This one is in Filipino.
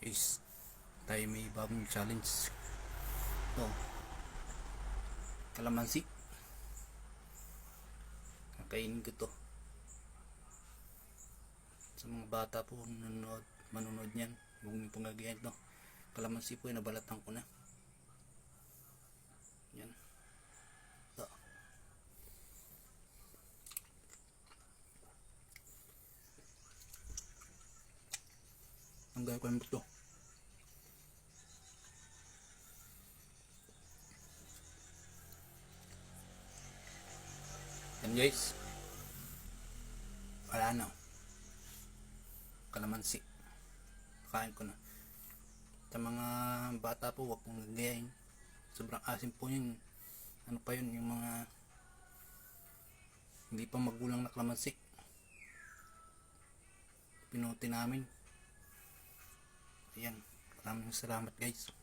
is tayo may bagong challenge. Ito, kalamansi. Kakainin ko to. Sa mga bata po manunod niyan, huwag niyo pong gagayahin to. Kalamansi po, nabalatan ko na. Yan. Ito. Ang gaya ko yung buto. Yan guys, wala na, kalamansi, kain ko na. Sa mga bata po, huwag pong gagayahin, sobrang asim po yun. Ano pa yun, yung mga hindi pa magulang na kalamansi, pinuti namin. Ayan, maraming salamat guys.